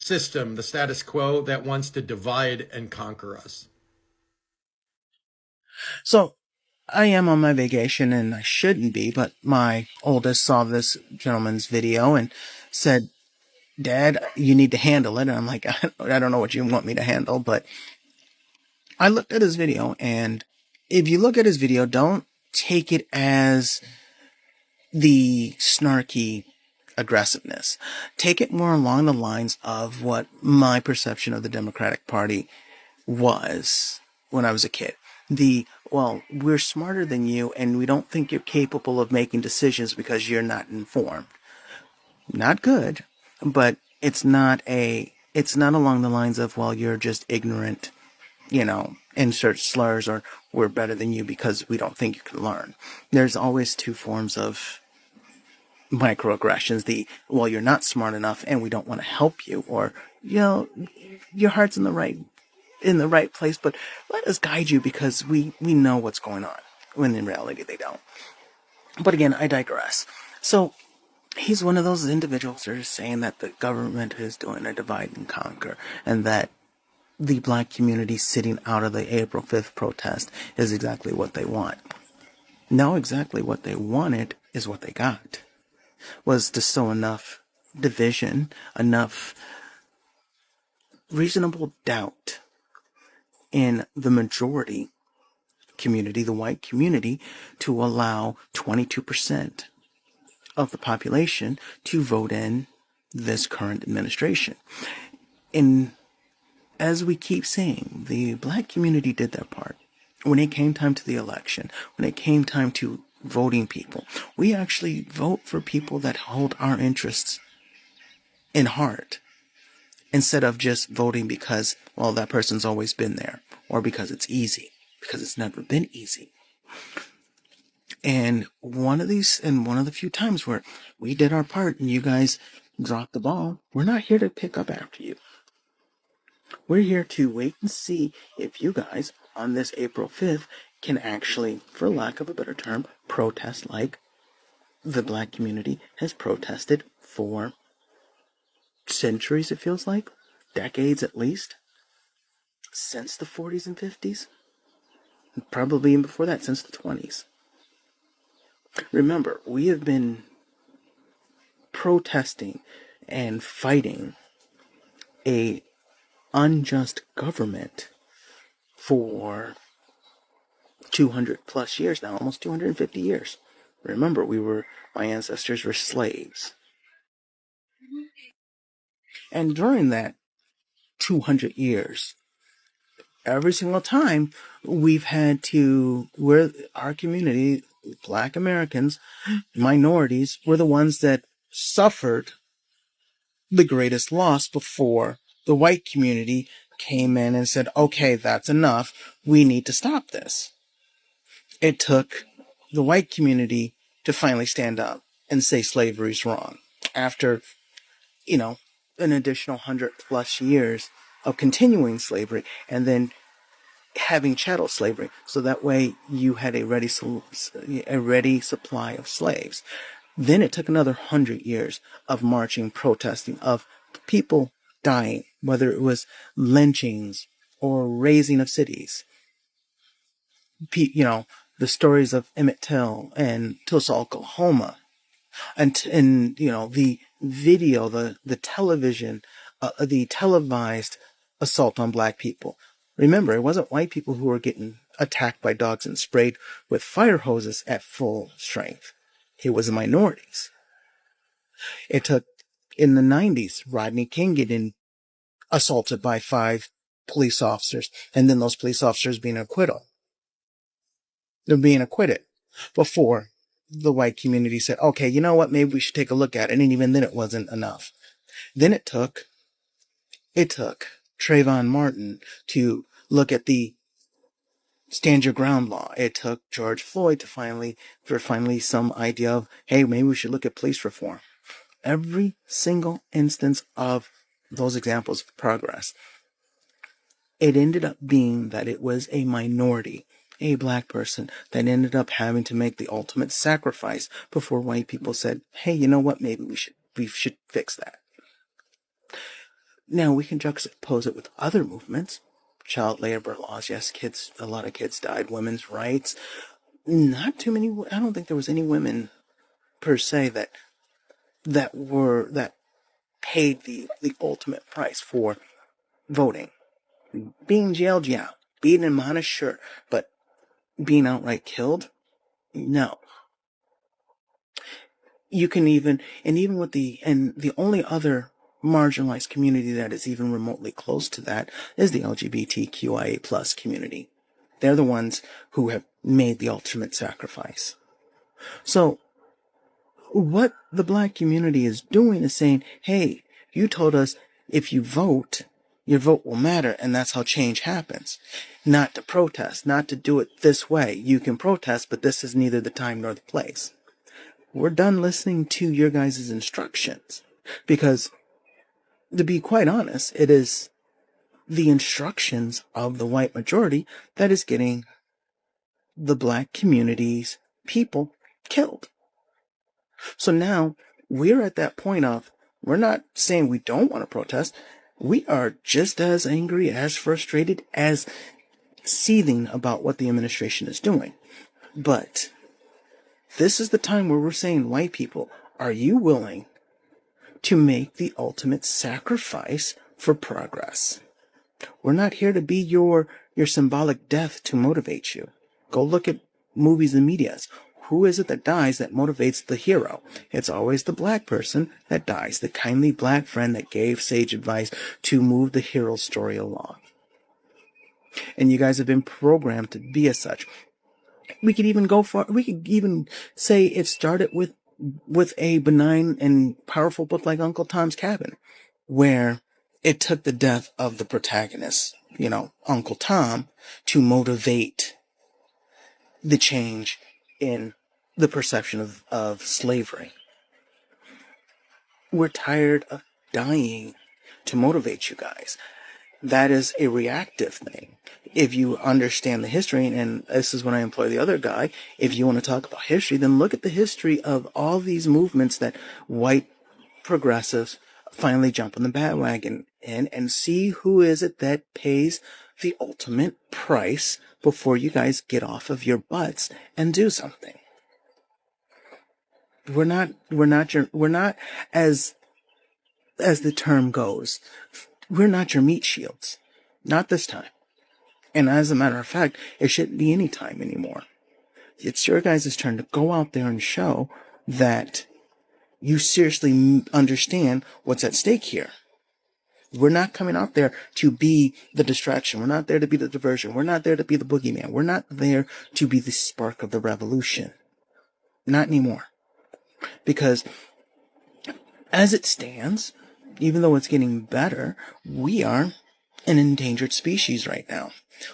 system, the status quo that wants to divide and conquer us. So I am on my vacation and I shouldn't be, but my oldest saw this gentleman's video and said, Dad, you need to handle it. And I'm like, I don't know what you want me to handle, but I looked at his video, and if you look at his video, don't take it as the snarky aggressiveness. Take it more along the lines of what my perception of the Democratic Party was when I was a kid. Well, we're smarter than you, and we don't think you're capable of making decisions because you're not informed. Not good, but it's not along the lines of, well, you're just ignorant, insert slurs, or we're better than you because we don't think you can learn. There's always two forms of microaggressions. Well, you're not smart enough and we don't want to help you, or, your heart's in the right place, but let us guide you because we know what's going on, when in reality they don't. But again, I digress. So he's one of those individuals that are saying that the government is doing a divide and conquer, and that the black community sitting out of the April 5th protest is exactly what they want. Now exactly what they wanted is what they got. Was to sow enough division, enough reasonable doubt in the majority community, the white community, to allow 22% of the population to vote in this current administration. And as we keep saying, the black community did their part. When it came time to the election, when it came time to voting people, we actually vote for people that hold our interests in heart, instead of just voting because, well, that person's always been there, or because it's easy, because it's never been easy. And one of the few times where we did our part and you guys dropped the ball, we're not here to pick up after you. We're here to wait and see if you guys on this April 5th can actually, for lack of a better term, protest like the black community has protested for centuries, it feels like, decades at least, since the 40s and 50s, probably even before that, since the 20s. Remember, we have been protesting and fighting a unjust government for 200 plus years now, almost 250 years. Remember, my ancestors were slaves. And during that 200 years, every single time our community, black Americans, minorities, were the ones that suffered the greatest loss before the white community came in and said, okay, that's enough. We need to stop this. It took the white community to finally stand up and say slavery's wrong. After, an additional 100 plus years of continuing slavery, and then having chattel slavery. So that way you had a ready supply of slaves. Then it took another 100 years of marching, protesting, of people dying, whether it was lynchings or razing of cities. The stories of Emmett Till and Tulsa, Oklahoma, and the video, the television, the televised assault on black people. Remember, it wasn't white people who were getting attacked by dogs and sprayed with fire hoses at full strength. It was the minorities. It took, in the 90s, Rodney King getting assaulted by 5 police officers, and then those police officers being acquitted. They're being acquitted before the white community said, okay, you know what, maybe we should take a look at it. And even then it wasn't enough. Then it took Trayvon Martin to look at the stand your ground law. It took George Floyd to finally some idea of, hey, maybe we should look at police reform. Every single instance of those examples of progress, it ended up being that it was a minority, a black person, that ended up having to make the ultimate sacrifice before white people said, hey, you know what, maybe we should fix that. Now we can juxtapose it with other movements. Child labor laws, yes, a lot of kids died. Women's rights, not too many. I don't think there was any women per se that paid the ultimate price for voting. Being jailed, yeah. Being admonished, sure. But being outright killed, no. You can even with the only other marginalized community that is even remotely close to that is the LGBTQIA plus community. They're the ones who have made the ultimate sacrifice. So what the black community is doing is saying, hey, you told us if you vote, your vote will matter, and that's how change happens. Not to protest, not to do it this way. You can protest, but this is neither the time nor the place. We're done listening to your guys' instructions. Because, to be quite honest, it is the instructions of the white majority that is getting the black community's people killed. So now we're at that point of, we're not saying we don't want to protest. We are just as angry, as frustrated, as seething about what the administration is doing. But this is the time where we're saying, white people, are you willing to make the ultimate sacrifice for progress? We're not here to be your symbolic death to motivate you. Go look at movies and medias. Who is it that dies that motivates the hero? It's always the black person that dies, the kindly black friend that gave sage advice to move the hero's story along. And you guys have been programmed to be as such. We could even say it started with a benign and powerful book like Uncle Tom's Cabin, where it took the death of the protagonist, Uncle Tom, to motivate the change in the perception of slavery. We're tired of dying to motivate you guys. That is a reactive thing. If you understand the history, and this is when I employ the other guy, if you want to talk about history, then look at the history of all these movements that white progressives finally jump on the bandwagon and see who is it that pays the ultimate price before you guys get off of your butts and do something. We're not as the term goes, we're not your meat shields. Not this time. And as a matter of fact, it shouldn't be any time anymore. It's your guys' turn to go out there and show that you seriously understand what's at stake here. We're not coming out there to be the distraction. We're not there to be the diversion. We're not there to be the boogeyman. We're not there to be the spark of the revolution. Not anymore. Because as it stands, even though it's getting better, we are an endangered species right now.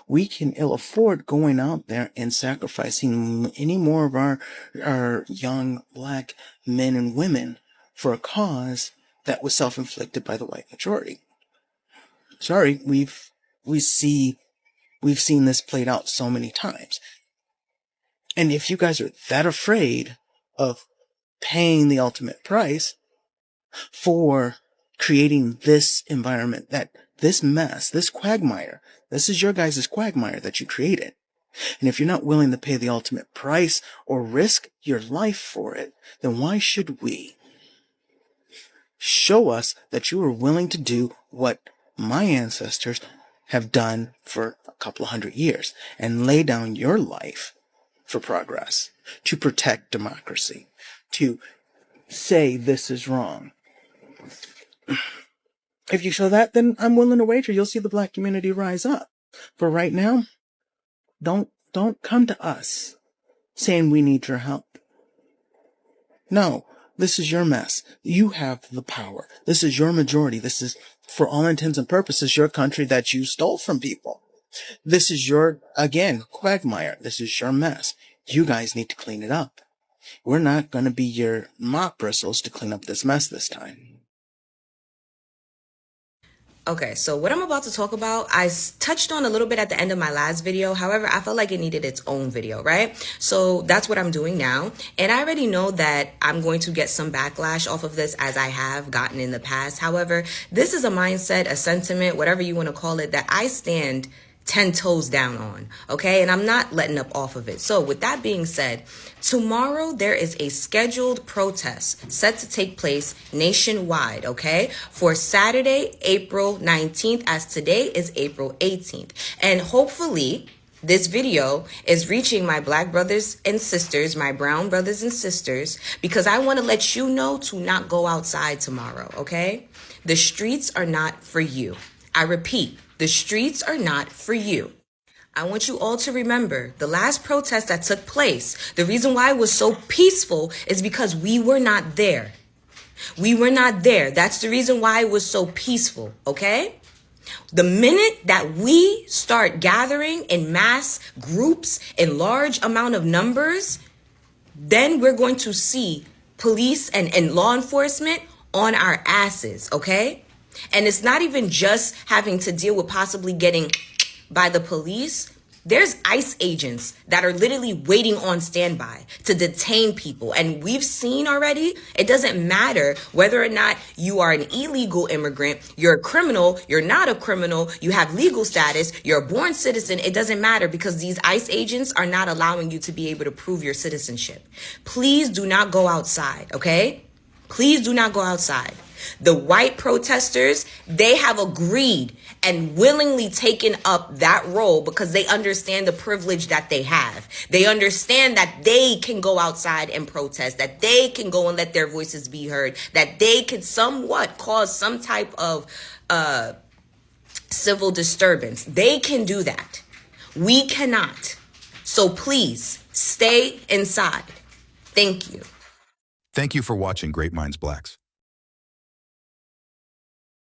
We can ill afford going out there and sacrificing any more of our young black men and women for a cause that was self-inflicted by the white majority. Sorry, we've seen this played out so many times. And if you guys are that afraid of paying the ultimate price for creating this environment, this mess, this quagmire, this is your guys' quagmire that you created. And if you're not willing to pay the ultimate price or risk your life for it, then why should we? Show us that you are willing to do what my ancestors have done for a couple of 100 years and lay down your life for progress, to protect democracy, to say this is wrong. If you show that, then I'm willing to wager you'll see the black community rise up. But right now, don't come to us saying we need your help. No, this is your mess. You have the power. This is your majority. This is, for all intents and purposes, your country that you stole from people. This is your, again, quagmire. This is your mess. You guys need to clean it up. We're not going to be your mop bristles to clean up this mess this time. Okay, so what I'm about to talk about, I touched on a little bit at the end of my last video. However, I felt like it needed its own video, right? So that's what I'm doing now. And I already know that I'm going to get some backlash off of this, as I have gotten in the past. However, this is a mindset, a sentiment, whatever you want to call it, that I stand 10 toes down on, okay? And I'm not letting up off of it. So with that being said, tomorrow there is a scheduled protest set to take place nationwide, okay? For Saturday, April 19th, as today is April 18th. And hopefully this video is reaching my black brothers and sisters, my brown brothers and sisters, because I want to let you know to not go outside tomorrow, okay? The streets are not for you. I repeat, the streets are not for you. I want you all to remember the last protest that took place. The reason why it was so peaceful is because we were not there. We were not there. That's the reason why it was so peaceful, okay? The minute that we start gathering in mass groups in large amount of numbers, then we're going to see police and law enforcement on our asses, okay? And it's not even just having to deal with possibly getting by the police. There's ICE agents that are literally waiting on standby to detain people. And we've seen already, it doesn't matter whether or not you are an illegal immigrant, you're a criminal, you're not a criminal, you have legal status, you're a born citizen. It doesn't matter, because these ICE agents are not allowing you to be able to prove your citizenship. Please do not go outside, okay? Please do not go outside. The white protesters, they have agreed and willingly taken up that role because they understand the privilege that they have. They understand that they can go outside and protest, that they can go and let their voices be heard, that they can somewhat cause some type of civil disturbance. They can do that. We cannot. So please stay inside. Thank you. Thank you for watching Great Minds Blacks.